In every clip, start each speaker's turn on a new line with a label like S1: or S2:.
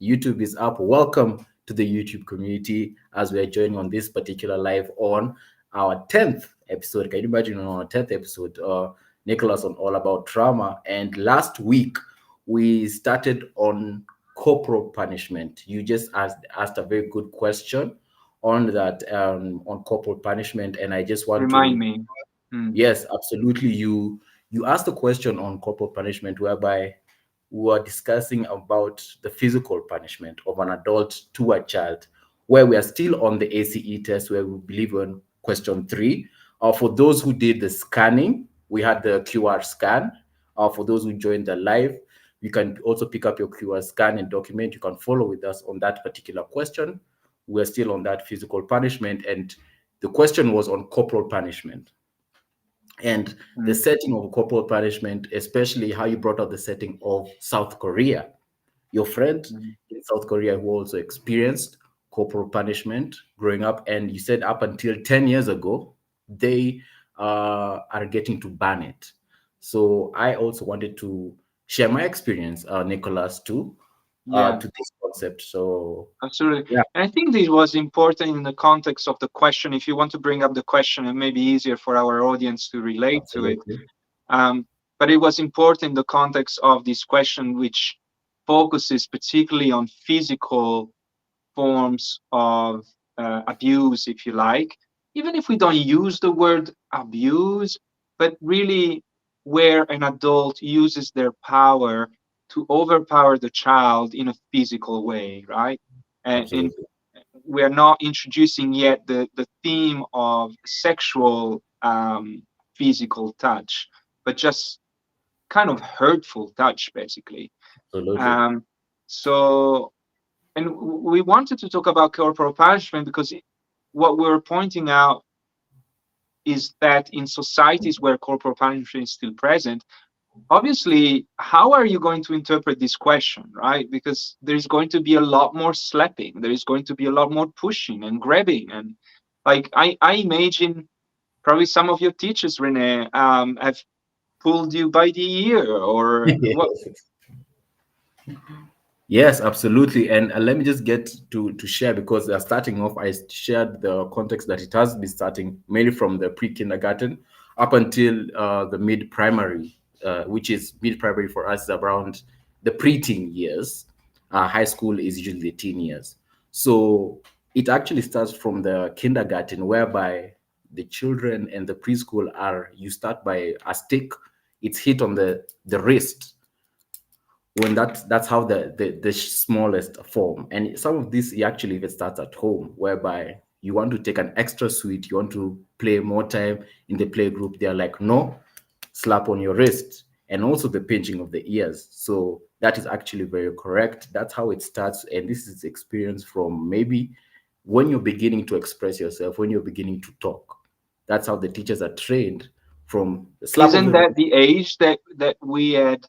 S1: YouTube is up. Welcome to the YouTube community as we are joining on this particular live on our 10th episode. Can you imagine on our 10th episode? Nicolas on All About Trauma. And last week, we started on corporal punishment. You just asked a very good question on that, on corporal punishment. And I just want
S2: Remind
S1: to,
S2: me.
S1: yes, absolutely. You asked a question on corporal punishment whereby we were discussing about the physical punishment of an adult to a child, where we are still on the ACE test, where we believe on question 3. For those who did the scanning, we had the QR scan. For those who joined the live, you can also pick up your QR scan and document. You can follow with us on that particular question. We're still on that physical punishment, and the question was on corporal punishment. And the setting of corporal punishment, especially how you brought up the setting of South Korea, your friend in South Korea who also experienced corporal punishment growing up, and you said up until 10 years ago, they are getting to ban it. So I also wanted to share my experience, Nicolas, too,
S2: Yeah,
S1: to this concept. So
S2: absolutely.
S1: yeah,
S2: And I think this was important in the context of the question. If you want to bring up the question, it may be easier for our audience to relate to it.
S1: absolutely.
S2: Um, but it was important in the context of this question, which focuses particularly on physical forms of abuse, if you like, even if we don't use the word abuse, but really where an adult uses their power to overpower the child in a physical way, right? And
S1: Absolutely.
S2: we are not introducing yet the theme of sexual physical touch, but just kind of hurtful touch, basically.
S1: Absolutely.
S2: Um, so and we wanted to talk about corporal punishment because what we're pointing out is that in societies where corporal punishment is still present, obviously, how are you going to interpret this question, right? Because there's going to be a lot more slapping, there is going to be a lot more pushing and grabbing. And like, I imagine probably some of your teachers, Rene, have pulled you by the ear or what?
S1: Yes, absolutely. And let me just get to share, because starting off, I shared the context that it has been starting mainly from the pre-kindergarten up until the mid-primary, which is mid-primary for us is around the pre-teen years. High school is usually the teen years. So it actually starts from the kindergarten, whereby the children and the preschool are, you start by a stick, it's hit on the wrist, when that's how the smallest form. And some of this actually even starts at home, whereby you want to take an extra sweet, you want to play more time in the play group, they're like, no, slap on your wrist. And also the pinching of the ears. So that is actually very correct. That's how it starts. And this is experience from maybe when you're beginning to express yourself, when you're beginning to talk. That's how the teachers are trained, from the slap of
S2: Isn't
S1: the
S2: that
S1: wrist.
S2: the age that we had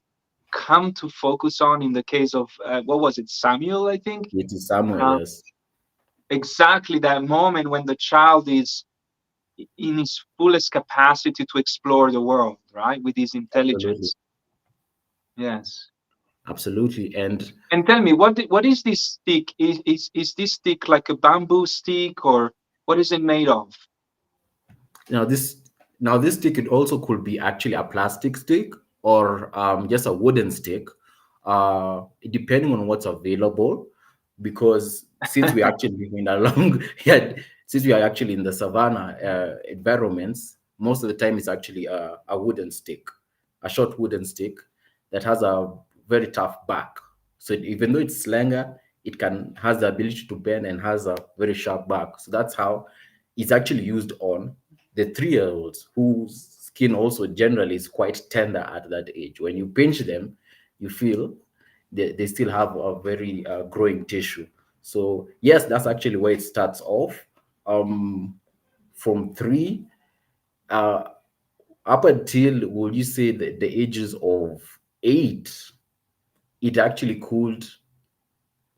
S2: come to focus on in the case of what was it, Samuel, I think?
S1: It is Samuel,
S2: Uh,
S1: yes.
S2: exactly that moment when the child is in his fullest capacity to explore the world, right, with his
S1: Absolutely.
S2: intelligence. Yes.
S1: Absolutely. And
S2: And tell me, what is this stick? Is this stick like a bamboo stick, or what is it made of?
S1: now this now this stick, it also could be actually a plastic stick, or just a wooden stick, depending on what's available. Because since we actually living along, yeah, since we are actually in the savannah environments, most of the time it's actually a wooden stick, a short wooden stick that has a very tough back. So even though it's slender, it can has the ability to bend and has a very sharp back. So that's how it's actually used on the 3-year-olds, whose skin also generally is quite tender at that age. When you pinch them, you feel they still have a very growing tissue. So yes, that's actually where it starts off. Um, from 3 uh, up until, would you say, the ages of 8, it actually could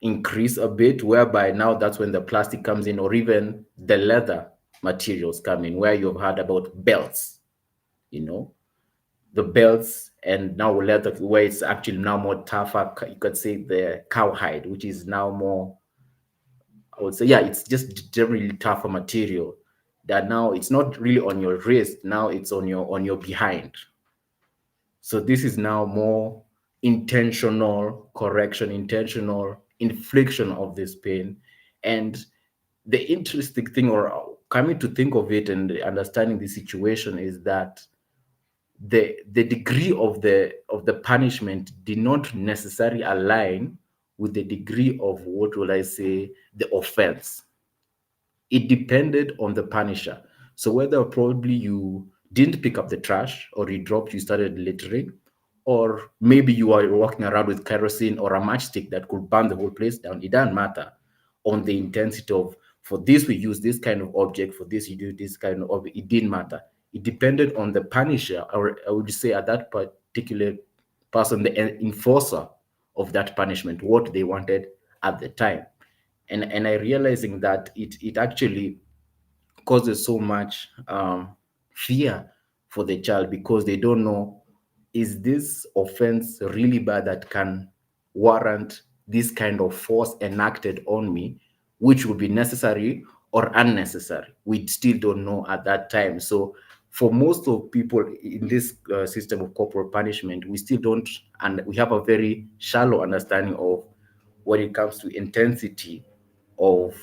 S1: increase a bit, whereby now that's when the plastic comes in, or even the leather materials come in, where you've heard about belts, you know, the belts and now leather, where it's actually now more tougher. You could say the cowhide, which is now more, I would say, yeah, it's just generally tougher material. That now it's not really on your wrist. Now it's on your behind. So this is now more intentional correction, intentional infliction of this pain. And the interesting thing, or coming to think of it and understanding the situation, is that the degree of the punishment did not necessarily align with the degree of, what will I say, the offense. It depended on the punisher. So whether probably you didn't pick up the trash, or you dropped, you started littering, or maybe you are walking around with kerosene or a matchstick that could burn the whole place down, it doesn't matter on the intensity of, for this we use this kind of object, for this you do this kind of object. It didn't matter. It depended on the punisher, or I would say at that particular person, the enforcer of that punishment, what they wanted at the time. And I realizing that it actually causes so much fear for the child, because they don't know, is this offense really bad that can warrant this kind of force enacted on me, which would be necessary or unnecessary. We still don't know at that time. So for most of people in this system of corporal punishment, we still don't, and we have a very shallow understanding of, when it comes to intensity of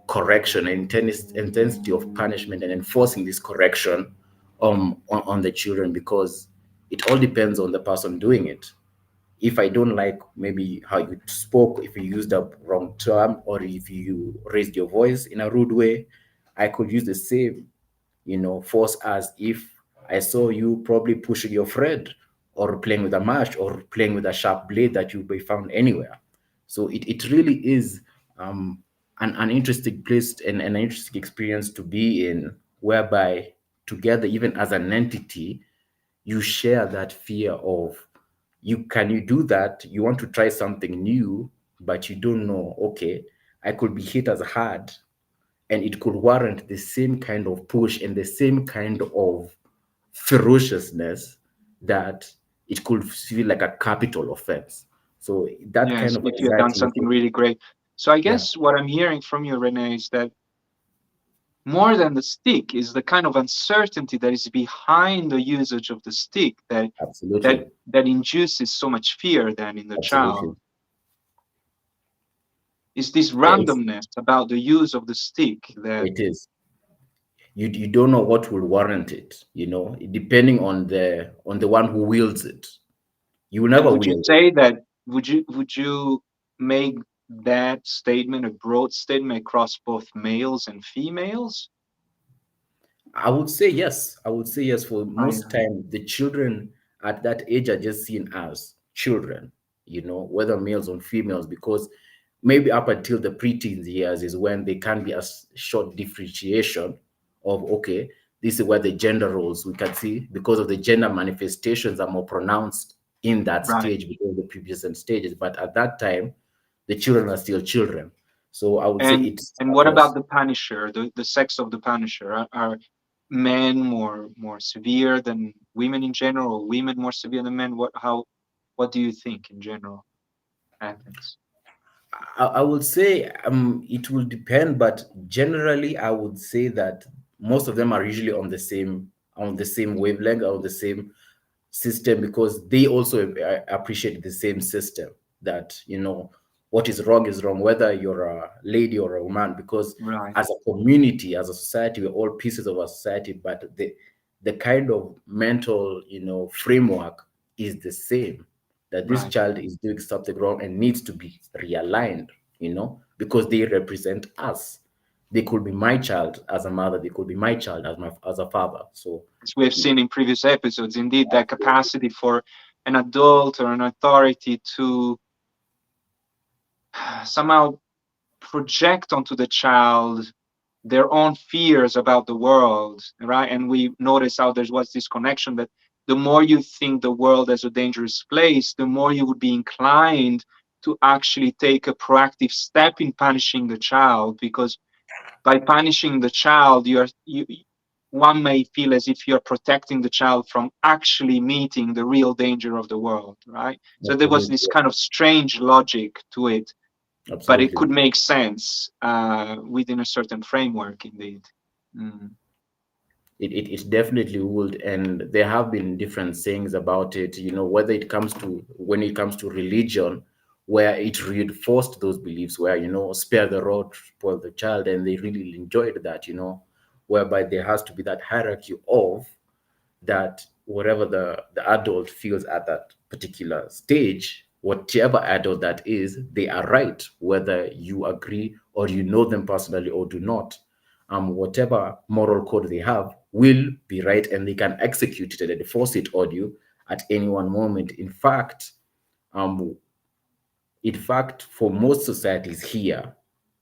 S1: correction and intensity of punishment and enforcing this correction on the children, because it all depends on the person doing it. If I don't like maybe how you spoke, if you used a wrong term, or if you raised your voice in a rude way, I could use the same, force, as if I saw you probably pushing your friend, or playing with a match, or playing with a sharp blade that you be found anywhere. So it really is an interesting place and an interesting experience to be in, whereby together, even as an entity, you share that fear of, you do that, you want to try something new, but you don't know, okay, I could be hit as hard, and it could warrant the same kind of push and the same kind of ferociousness, that it could feel like a capital offense. So that kind
S2: Yes,
S1: of
S2: if you have done
S1: anxiety,
S2: something really great. So I
S1: yeah,
S2: guess what I'm hearing from you, Rene, is that more than the stick is the kind of uncertainty that is behind the usage of the stick
S1: absolutely,
S2: that induces so much fear then in the
S1: absolutely,
S2: child. Is this
S1: yeah,
S2: randomness about the use of the stick that,
S1: it is. You don't know what will warrant it, depending on the one who wields it. You will
S2: and
S1: never
S2: would you
S1: wield it.
S2: say that, would you make that statement a broad statement across both males and females?
S1: I would say yes. I would say yes. For
S2: Oh,
S1: most
S2: yeah.
S1: time, the children at that age are just seen as children, whether males or females, because maybe up until the preteens years is when they can be a short differentiation of, okay, this is where the gender roles we can see, because of the gender manifestations are more pronounced in that
S2: Right.
S1: stage because of the previous stages. But at that time, the children are still children. So I would say
S2: And
S1: it's
S2: and what about
S1: across.
S2: the Punisher, the sex of the Punisher? Are men more severe than women in general, or women more severe than men? What do you think in general happens?
S1: I would say it will depend, but generally, I would say that most of them are usually on the same wavelength, or the same system, because they also appreciate the same system, that what is wrong, whether you're a lady or a woman, because
S2: Right,
S1: as a community, as a society, we're all pieces of our society, but the kind of mental framework is the same, that this
S2: right.
S1: child is doing something wrong and needs to be realigned, because they represent us. They could be my child as a mother, they could be my child as a father. So
S2: As we have seen in previous episodes, indeed, that capacity for an adult or an authority to somehow project onto the child their own fears about the world, right? And we notice how there was this connection that the more you think the world as a dangerous place, the more you would be inclined to actually take a proactive step in punishing the child, because by punishing the child, one may feel as if you're protecting the child from actually meeting the real danger of the world, right? So there was
S1: Absolutely.
S2: this kind of strange logic to it, but it
S1: Absolutely.
S2: could make sense within a certain framework, indeed. Mm.
S1: It definitely would, and there have been different sayings about it, whether it comes to when it comes to religion, where it reinforced those beliefs, where spare the rod, spoil the child, and they really enjoyed that, whereby there has to be that hierarchy of that whatever the adult feels at that particular stage, whatever adult that is, they are right, whether you agree or you know them personally or do not. Whatever moral code they have will be right, and they can execute it and enforce it on you at any one moment. Um, in fact, for most societies here,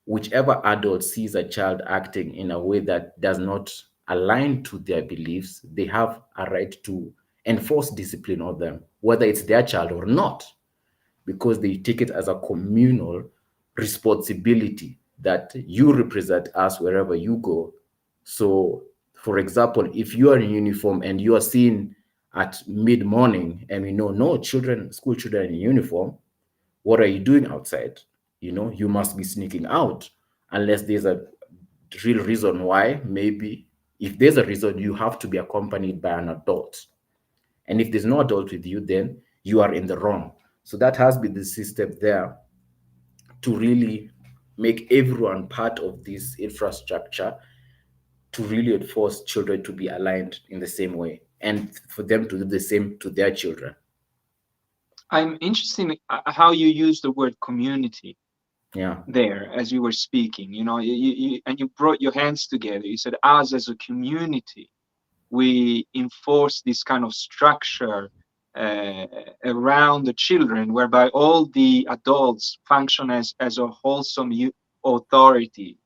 S1: whichever adult sees a child acting in a way that does not align to their beliefs, they have a right to enforce discipline on them, whether it's their child or not, because they take it as a communal responsibility that you represent us wherever you go. So, for example, if you are in uniform and you are seen at mid morning and we know no children, school children in uniform, what are you doing outside? You must be sneaking out unless there's a real reason why. Maybe if there's a reason, you have to be accompanied by an adult. And if there's no adult with you, then you are in the wrong. So that has been the system there to really make everyone part of this infrastructure to really enforce children to be aligned in the same way and for them to do the same to their children.
S2: I'm interested in how you use the word community
S1: Yeah,
S2: there as you were speaking. And you brought your hands together. You said, us as a community, we enforce this kind of structure uh, around the children, whereby all the adults function as a wholesome authority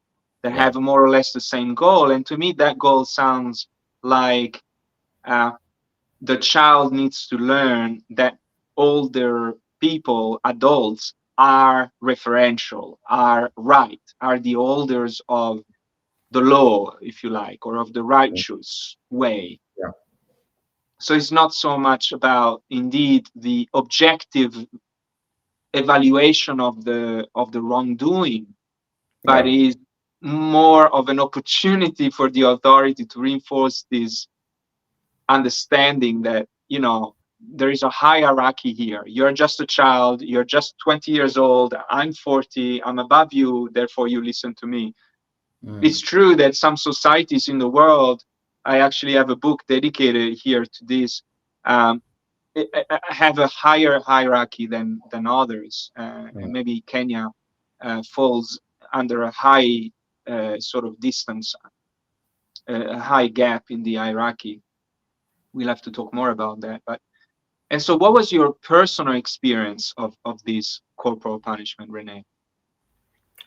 S2: that
S1: yeah,
S2: have more or less the same goal. And to me, that goal sounds like uh, the child needs to learn that older people, adults, are referential, are right, are the holders of the law, if you like, or of the righteous way.
S1: yeah,
S2: So it's not so much about indeed the objective evaluation of the wrongdoing, but
S1: yeah,
S2: is more of an opportunity for the authority to reinforce this understanding that there is a hierarchy here. You're just a child, you're just 20 years old, I'm 40, I'm above you, therefore you listen to me. It's
S1: mm,
S2: true that some societies in the world, I actually have a book dedicated here to this, um, have a higher hierarchy than others. And
S1: mm,
S2: maybe Kenya falls under a high sort of distance, a high gap in the hierarchy. We'll have to talk more about that. But and so, what was your personal experience of this corporal punishment, Rene?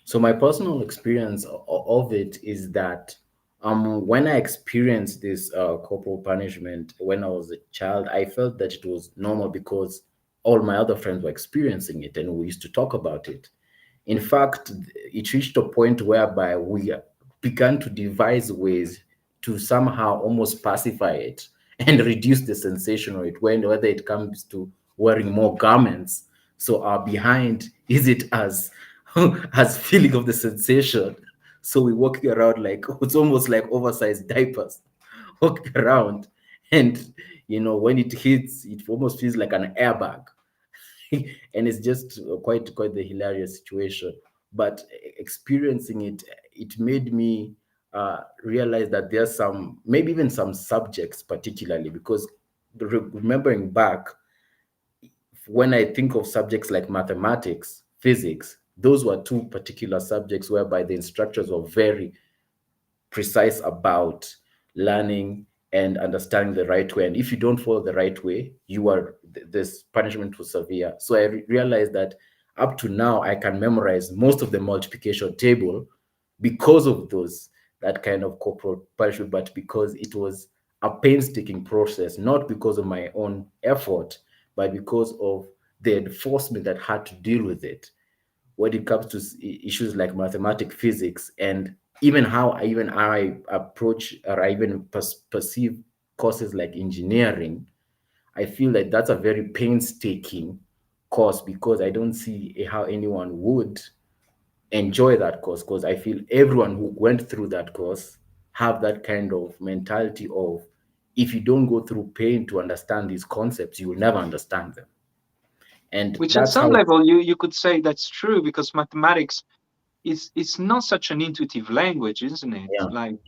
S1: So my personal experience of it is that when I experienced this corporal punishment when I was a child, I felt that it was normal because all my other friends were experiencing it and we used to talk about it. In fact, it reached a point whereby we began to devise ways to somehow almost pacify it and reduce the sensation of it, whether it comes to wearing more garments. So our behind is it as as feeling of the sensation. So we're walking around like it's almost like oversized diapers, walking around, and when it hits, it almost feels like an airbag. And it's just quite the hilarious situation. But experiencing it, it made me realize that there's some, maybe even some subjects particularly, because remembering back, when I think of subjects like mathematics, physics, those were two particular subjects whereby the instructors were very precise about learning and understanding the right way. And if you don't follow the right way, this punishment was severe. So I realized that up to now, I can memorize most of the multiplication table because of that kind of corporal punishment, but because it was a painstaking process, not because of my own effort, but because of the enforcement that had to deal with it when it comes to issues like mathematics, physics, and even how I approach or I even perceive courses like engineering, I feel like that's a very painstaking course because I don't see how anyone would enjoy that course, because I feel everyone who went through that course have that kind of mentality of, if you don't go through pain to understand these concepts, you will never understand them. And
S2: Which at
S1: that's
S2: some
S1: how,
S2: level you could say that's true, because mathematics is it's not such an intuitive language, isn't it?
S1: yeah,
S2: Like,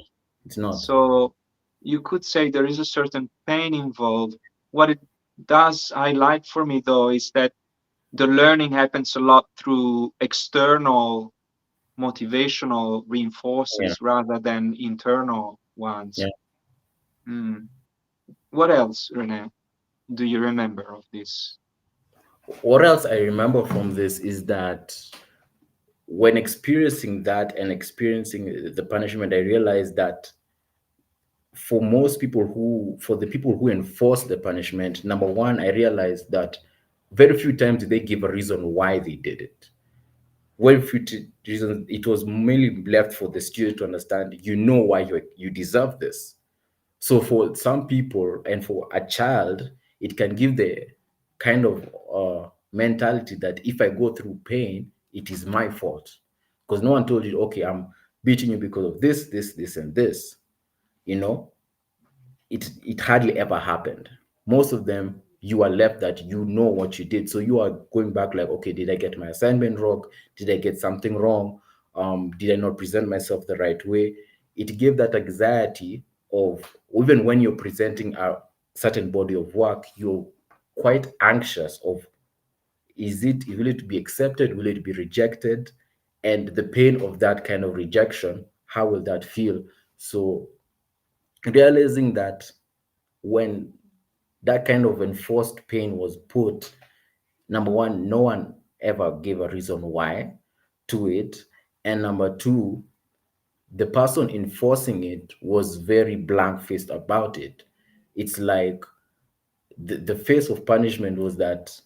S1: it's not.
S2: so you could say there is a certain pain involved. What it does highlight for me, though, is that the learning happens a lot through external motivational
S1: Yeah,
S2: reinforces rather than internal
S1: yeah.
S2: ones. Hmm. What else, Rene, do you remember of this?
S1: What else I remember from this is that when experiencing that and experiencing the punishment, I realized that for the people who enforce the punishment, number one, I realized that very few times did they give a reason why they did it. Very few reasons. It was mainly left for the student to understand, why you deserve this. So for some people and for a child, it can give the kind of mentality that if I go through pain, it is my fault. Because no one told you, okay, I'm beating you because of this, and this. You know, it hardly ever happened. Most of them, you are left that what you did. So you are going back like, okay, did I get my assignment wrong? Did I get something wrong? Did I not present myself the right way? It gave that anxiety of, even when you're presenting a certain body of work, you're quite anxious of, will it be accepted? Will it be rejected? And the pain of that kind of rejection, how will that feel? So realizing that when that kind of enforced pain was put, number one, no one ever gave a reason why to it. And number two, the person enforcing it was very blank faced about it. It's like the face of punishment was that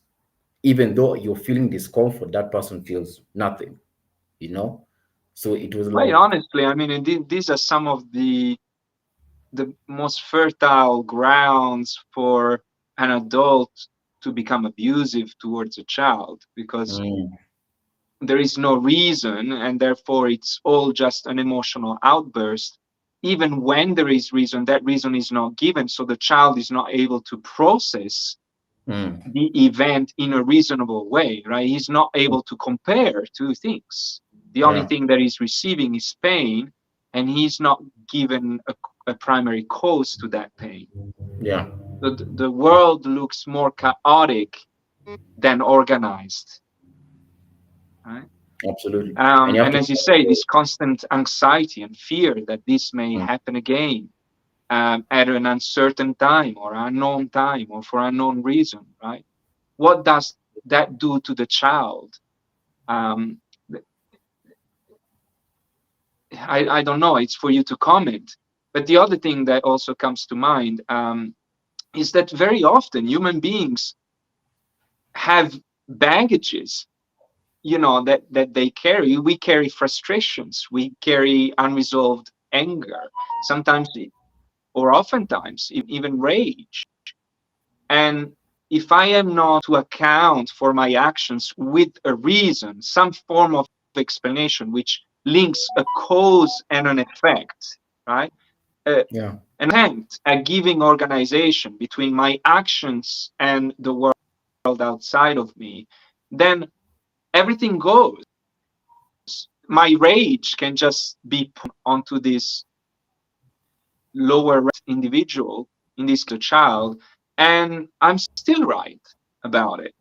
S1: even though you're feeling discomfort, that person feels nothing, you know? So it was
S2: Quite
S1: like,
S2: honestly, I mean, these are some of the most fertile grounds for an adult to become abusive towards a child, because
S1: mm,
S2: there is no reason, and therefore it's all just an emotional outburst. Even when there is reason, that reason is not given, so the child is not able to process
S1: mm,
S2: the event in a reasonable way, right? He's not able to compare two things. The only
S1: yeah,
S2: thing that he's receiving is pain, and he's not given a primary cause to that pain.
S1: yeah,
S2: So the world looks more chaotic than organized, right?
S1: absolutely. And you have
S2: And
S1: to,
S2: as you say, this constant anxiety and fear that this may
S1: mm,
S2: happen again, at an uncertain time or unknown time or for unknown reason, right? What does that do to the child? Um, I don't know. It's for you to comment. But the other thing that also comes to mind, is that very often human beings have baggages, that they carry. We carry frustrations. We carry unresolved anger. Sometimes, or oftentimes, even rage. And if I am not to account for my actions with a reason, some form of explanation which links a cause and an effect, right? Uh,
S1: yeah,
S2: an attempt at giving organization between my actions and the world outside of me, then everything goes. My rage can just be put onto this lower individual, in this case, a child, and I'm still right about it.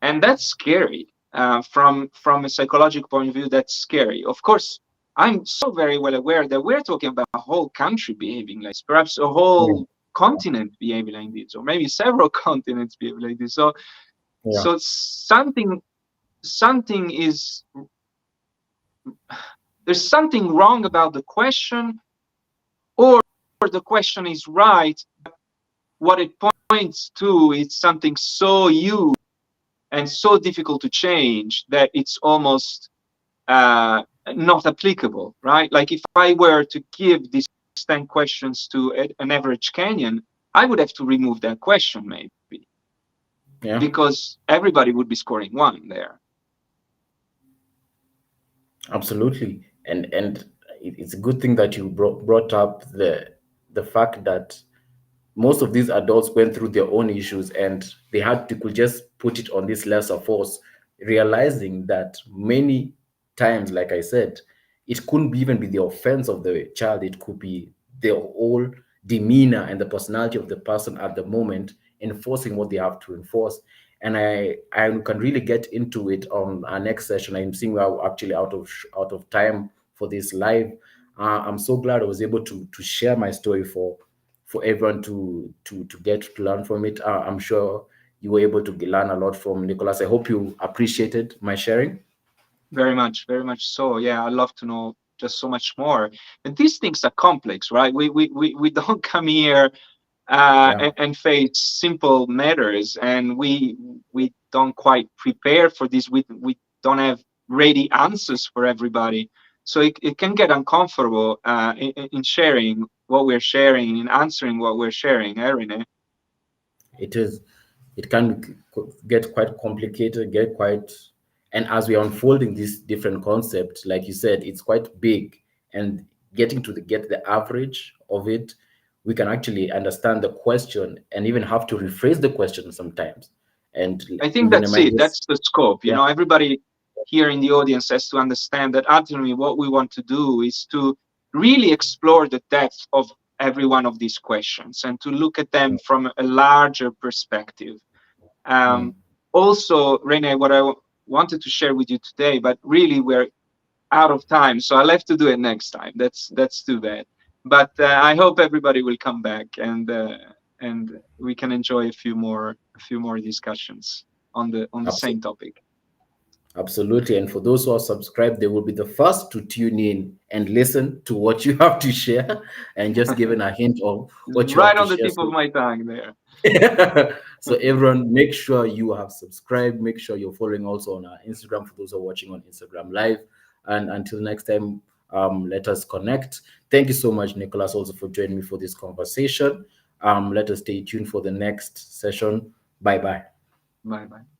S2: And that's scary. From a psychological point of view, that's scary. Of course, I'm so very well aware that we're talking about a whole country behaving like this, perhaps a
S1: yeah,
S2: whole continent behaving like this, or maybe several continents behaving like this. So,
S1: yeah,
S2: so something is there's something wrong about the question, or the question is right. What it points to is something so huge and so difficult to change that it's almost not applicable, right? Like if I were to give these 10 questions to an average Kenyan, I would have to remove that question maybe
S1: Yeah.
S2: because everybody would be scoring one there.
S1: Absolutely, and it's a good thing that you brought up the fact that most of these adults went through their own issues and they had to could just put it on this lesser force, realizing that many times, like I said, it couldn't even be the offense of the child, it could be the whole demeanor and the personality of the person at the moment enforcing what they have to enforce. And I can really get into it on our next session. I'm seeing we're actually out of time for this live. I'm so glad I was able to share my story for everyone to get to learn from it. I'm sure you were able to learn a lot from Nicolas. I hope you appreciated my sharing.
S2: Very much so. Yeah, I'd love to know just so much more. And these things are complex, right? We don't come here
S1: Yeah,
S2: and face simple matters, and we don't quite prepare for this. We don't have ready answers for everybody, so it can get uncomfortable in sharing what we're sharing, in answering what we're sharing, Rene.
S1: it is. It can get quite complicated, get quite, and as we are unfolding these different concepts, like you said, it's quite big, and getting to get the average of it, we can actually understand the question and even have to rephrase the question sometimes. And
S2: I think
S1: even in
S2: that's
S1: my
S2: it.
S1: case,
S2: That's the scope. You
S1: yeah,
S2: know, everybody here in the audience has to understand that ultimately what we want to do is to really explore the depth of every one of these questions and to look at them from a larger perspective.
S1: mm,
S2: Um, Also, Rene, what I wanted to share with you today, but really we're out of time, so I'll have to do it next time. That's too bad. But I hope everybody will come back and we can enjoy a few more discussions on the same
S1: absolutely.
S2: topic.
S1: Absolutely. And for those who are subscribed, they will be the first to tune in and listen to what you have to share and just giving a hint of what you have
S2: Right
S1: to
S2: on the
S1: share.
S2: tip of
S1: So,
S2: my tongue there.
S1: so everyone, make sure you have subscribed. Make sure you're following also on our Instagram for those who are watching on Instagram Live. And until next time, let us connect. Thank you so much, Nicolas, also for joining me for this conversation. Let us stay tuned for the next session. Bye bye.
S2: Bye bye.